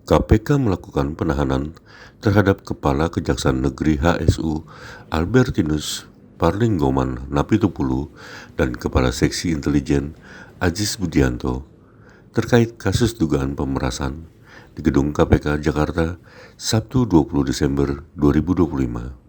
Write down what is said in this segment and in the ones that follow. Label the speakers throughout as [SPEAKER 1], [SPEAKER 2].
[SPEAKER 1] KPK melakukan penahanan terhadap Kepala Kejaksaan Negeri HSU Albertinus Parlinggoman Napitupulu dan Kepala Seksi Intelijen Aziz Budianto terkait kasus dugaan pemerasan di Gedung KPK Jakarta Sabtu 20 Desember 2025.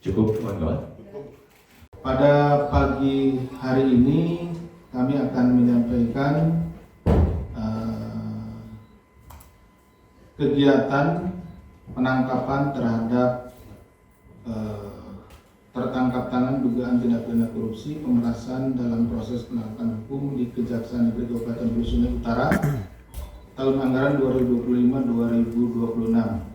[SPEAKER 2] Cukup, kawan-kawan.
[SPEAKER 3] Pada pagi hari ini kami akan menyampaikan kegiatan penangkapan terhadap tertangkap tangan dugaan tindak pidana korupsi pemerasan dalam proses penegakan hukum di Kejaksaan Negeri Kabupaten Hulu Sungai Utara tahun anggaran 2025-2026.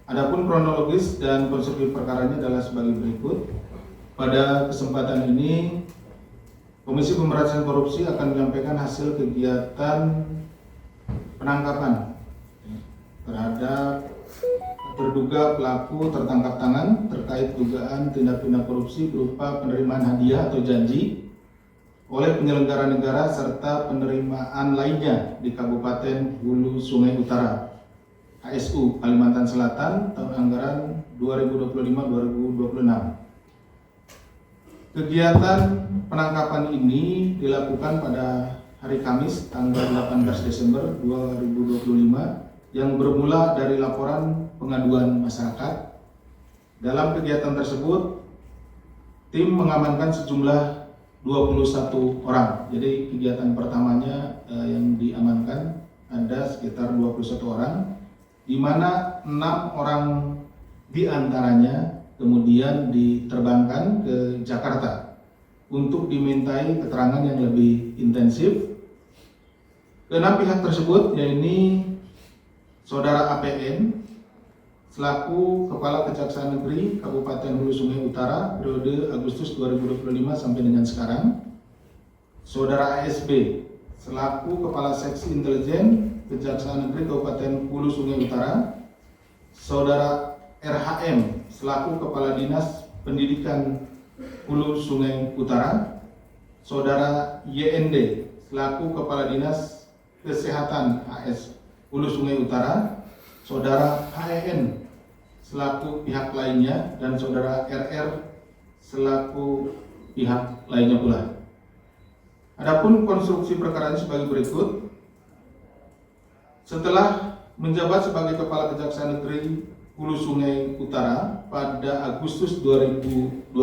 [SPEAKER 3] Adapun kronologis dan konstruksi perkaranya adalah sebagai berikut. Pada kesempatan ini, Komisi Pemberantasan Korupsi akan menyampaikan hasil kegiatan penangkapan terhadap terduga pelaku tertangkap tangan terkait dugaan tindak pidana korupsi berupa penerimaan hadiah atau janji oleh penyelenggara negara serta penerimaan lainnya di Kabupaten Hulu Sungai Utara HSU Kalimantan Selatan tahun anggaran 2025-2026. Kegiatan penangkapan ini dilakukan pada hari Kamis tanggal 18 Desember 2025 yang bermula dari laporan pengaduan masyarakat. Dalam kegiatan tersebut, tim mengamankan sejumlah 21 orang. Jadi kegiatan pertamanya yang diamankan ada sekitar 21 orang, di mana 6 orang diantaranya kemudian diterbangkan ke Jakarta untuk dimintai keterangan yang lebih intensif. Keenam pihak tersebut yaitu Saudara APN selaku Kepala Kejaksaan Negeri Kabupaten Hulu Sungai Utara periode Agustus 2025 sampai dengan sekarang, Saudara ASB selaku Kepala Seksi Intelijen Kejaksaan Negeri Kabupaten Hulu Sungai Utara, Saudara RHM selaku Kepala Dinas Pendidikan Hulu Sungai Utara, Saudara YND selaku Kepala Dinas Kesehatan AS Hulu Sungai Utara, Saudara HEN selaku pihak lainnya, dan Saudara RR selaku pihak lainnya pula. Adapun konstruksi perkara ini sebagai berikut. Setelah menjabat sebagai Kepala Kejaksaan Negeri Hulu Sungai Utara pada Agustus 2025,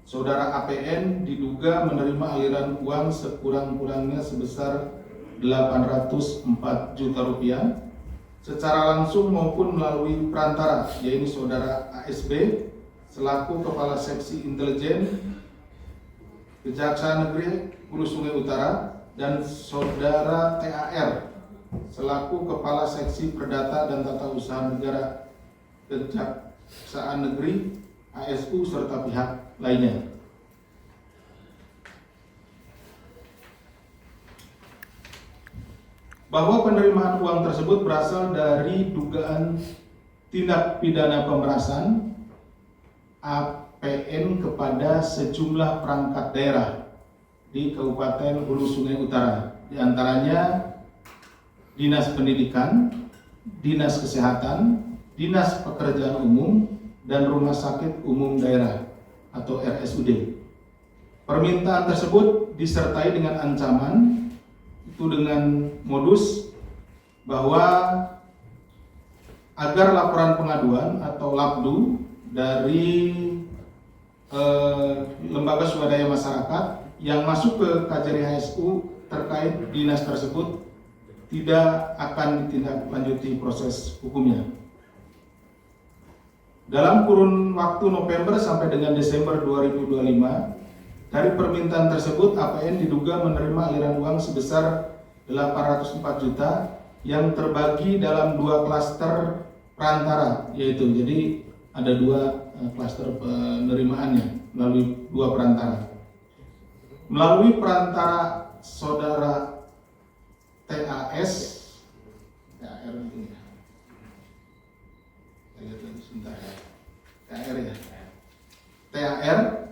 [SPEAKER 3] Saudara APN diduga menerima aliran uang sekurang-kurangnya sebesar 804 juta rupiah secara langsung maupun melalui perantara, yaitu Saudara ASB selaku Kepala Seksi Intelijen Kejaksaan Negeri Hulu Sungai Utara, dan Saudara TAR selaku Kepala Seksi Perdata dan Tata Usaha Negara Kejaksaan Negeri HSU serta pihak lainnya. Bahwa penerimaan uang tersebut berasal dari dugaan tindak pidana pemerasan APN kepada sejumlah perangkat daerah di Kabupaten Hulu Sungai Utara, di antaranya Dinas Pendidikan, Dinas Kesehatan, Dinas Pekerjaan Umum, dan Rumah Sakit Umum Daerah atau RSUD. Permintaan tersebut disertai dengan ancaman itu dengan modus bahwa agar laporan pengaduan atau LAPDU dari lembaga swadaya masyarakat yang masuk ke KJRI HSU terkait dinas tersebut tidak akan ditindaklanjuti proses hukumnya. Dalam kurun waktu November sampai dengan Desember 2025, dari permintaan tersebut APN diduga menerima aliran uang sebesar 804 juta yang terbagi dalam 2 klaster perantara, yaitu jadi ada 2 klaster penerimaannya melalui 2 perantara. Melalui perantara saudara TAS, TAR ini ya. Saya lihat lagi sebentar ya. TAR ya. TAR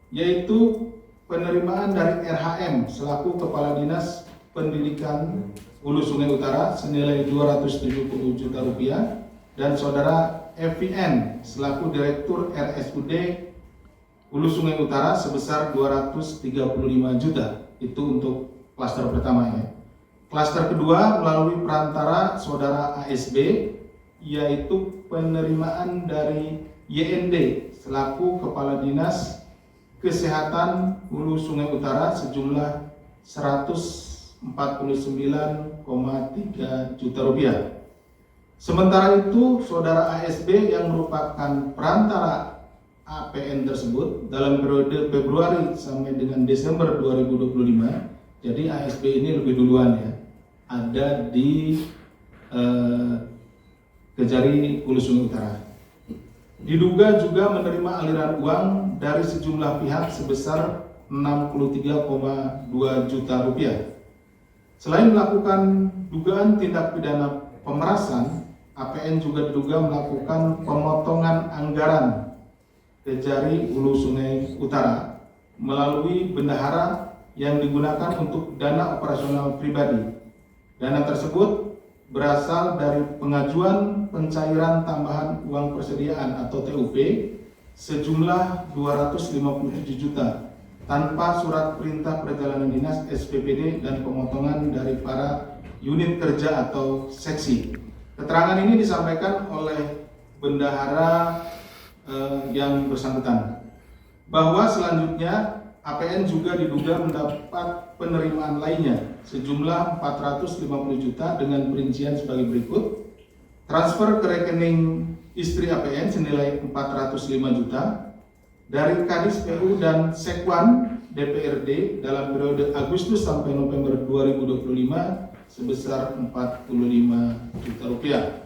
[SPEAKER 3] yaitu penerimaan dari RHM selaku Kepala Dinas Pendidikan Hulu Sungai Utara senilai 270 juta rupiah dan saudara FVN selaku Direktur RSUD Hulu Sungai Utara sebesar 235 juta. Itu untuk klaster pertama ya. Klaster kedua melalui perantara saudara ASB yaitu penerimaan dari YND selaku Kepala Dinas Kesehatan Hulu Sungai Utara sejumlah 149,3 juta rupiah. Sementara itu saudara ASB yang merupakan perantara APN tersebut dalam periode Februari sampai dengan Desember 2025, jadi ASB ini lebih duluan ya, ada di KJRI Hulu Sungai Utara. Diduga juga menerima aliran uang dari sejumlah pihak sebesar 63,2 juta rupiah. Selain melakukan dugaan tindak pidana pemerasan, APN juga diduga melakukan pemotongan anggaran KJRI Hulu Sungai Utara melalui bendahara yang digunakan untuk dana operasional pribadi. Dana tersebut berasal dari pengajuan pencairan tambahan uang persediaan atau TUP sejumlah 257 juta tanpa surat perintah perjalanan dinas SPPD dan pemotongan dari para unit kerja atau seksi. Keterangan ini disampaikan oleh bendahara yang bersangkutan bahwa selanjutnya APN juga diduga mendapat penerimaan lainnya sejumlah 450 juta dengan perincian sebagai berikut. Transfer ke rekening istri APN senilai 405 juta dari Kadis PU dan Sekwan DPRD dalam periode Agustus sampai November 2025 sebesar 45 juta rupiah.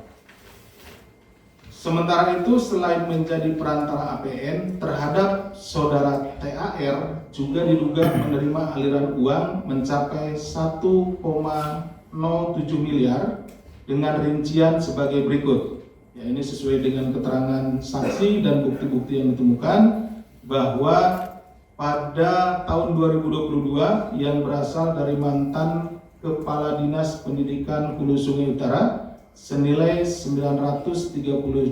[SPEAKER 3] Sementara itu, selain menjadi perantara APN terhadap saudara TAR juga diduga menerima aliran uang mencapai 1,07 miliar dengan rincian sebagai berikut. Ya, ini sesuai dengan keterangan saksi dan bukti-bukti yang ditemukan bahwa pada tahun 2022 yang berasal dari mantan Kepala Dinas Pendidikan Hulu Sungai Utara senilai 930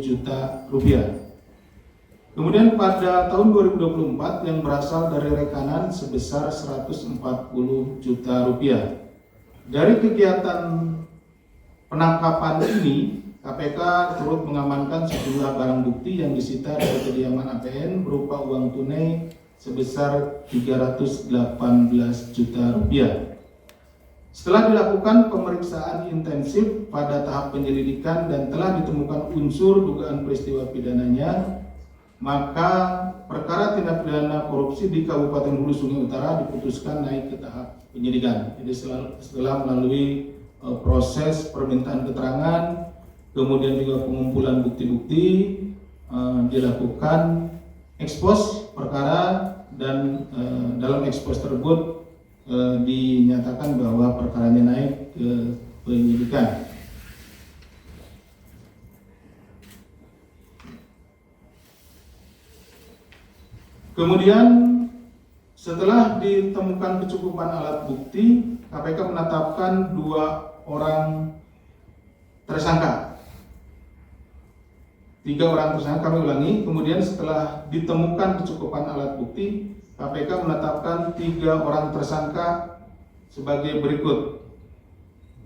[SPEAKER 3] juta rupiah. Kemudian pada tahun 2024 yang berasal dari rekanan sebesar 140 juta rupiah. Dari kegiatan penangkapan ini, KPK turut mengamankan sejumlah barang bukti yang disita dari kediaman APN berupa uang tunai sebesar 318 juta rupiah. Setelah dilakukan pemeriksaan intensif pada tahap penyelidikan dan telah ditemukan unsur dugaan peristiwa pidananya, maka perkara tindak pidana korupsi di Kabupaten Hulu Sungai Utara diputuskan naik ke tahap penyidikan. Jadi setelah melalui proses permintaan keterangan, kemudian juga pengumpulan bukti-bukti, dilakukan ekspos perkara dan dalam ekspos tersebut dinyatakan bahwa perkaranya naik ke penyidikan. Kemudian setelah ditemukan kecukupan alat bukti, KPK menetapkan 2 orang tersangka. 3 orang tersangka, kami ulangi. Kemudian setelah ditemukan kecukupan alat bukti, KPK menetapkan 3 orang tersangka sebagai berikut.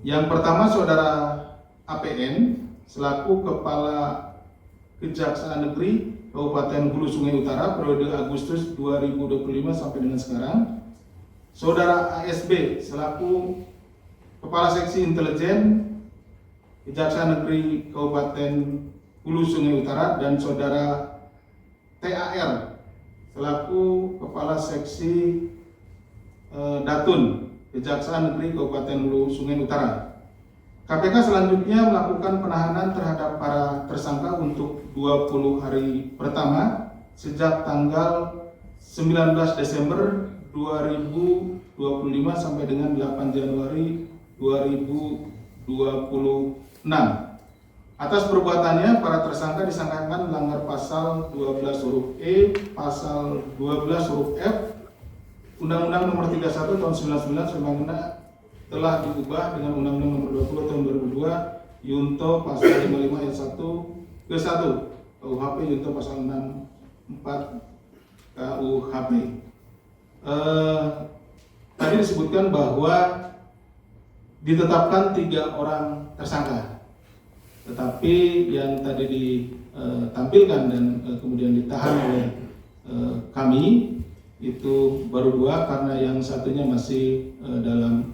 [SPEAKER 3] Yang pertama, Saudara APN selaku Kepala Kejaksaan Negeri Kabupaten Hulu Sungai Utara periode Agustus 2025 sampai dengan sekarang. Saudara ASB selaku Kepala Seksi Intelijen Kejaksaan Negeri Kabupaten Hulu Sungai Utara, dan Saudara TAR selaku Kepala Seksi Datun Kejaksaan Negeri Kabupaten Hulu Sungai Utara. KPK selanjutnya melakukan penahanan terhadap para tersangka untuk 20 hari pertama sejak tanggal 19 Desember 2025 sampai dengan 8 Januari 2026. Atas perbuatannya, para tersangka disangkakan melanggar pasal 12 huruf E, pasal 12 huruf F, Undang-Undang Nomor 31 Tahun 99 sebagaimana telah diubah dengan Undang-Undang Nomor 20 Tahun 2002 Yunto pasal 55 ayat 1 ke 1 KUHP Yunto pasal 64 KUHP. Tadi disebutkan bahwa ditetapkan 3 orang tersangka, tetapi yang tadi ditampilkan dan kemudian ditahan oleh kami itu baru 2, karena yang satunya masih dalam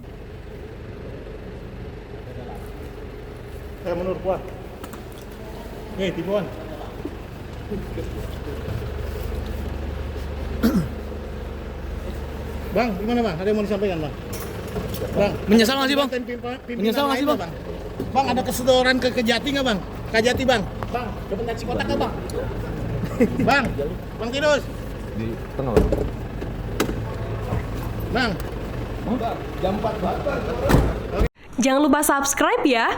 [SPEAKER 4] menurut gua. Nih, timuan. Bang, gimana bang? Ada yang mau disampaikan bang? Bang,
[SPEAKER 5] Menyesal nggak sih, Bang?
[SPEAKER 4] Pimpinan
[SPEAKER 5] Menyesal nggak sih,
[SPEAKER 4] lainnya,
[SPEAKER 5] Bang?
[SPEAKER 4] Bang, ada kesedoran ke Kejati nggak bang? Kajati bang? Bang, kebentar Cikotak nggak bang? Bang, Bang Tirus.
[SPEAKER 5] Di tengah.
[SPEAKER 4] Bang.
[SPEAKER 6] Jangan lupa subscribe ya.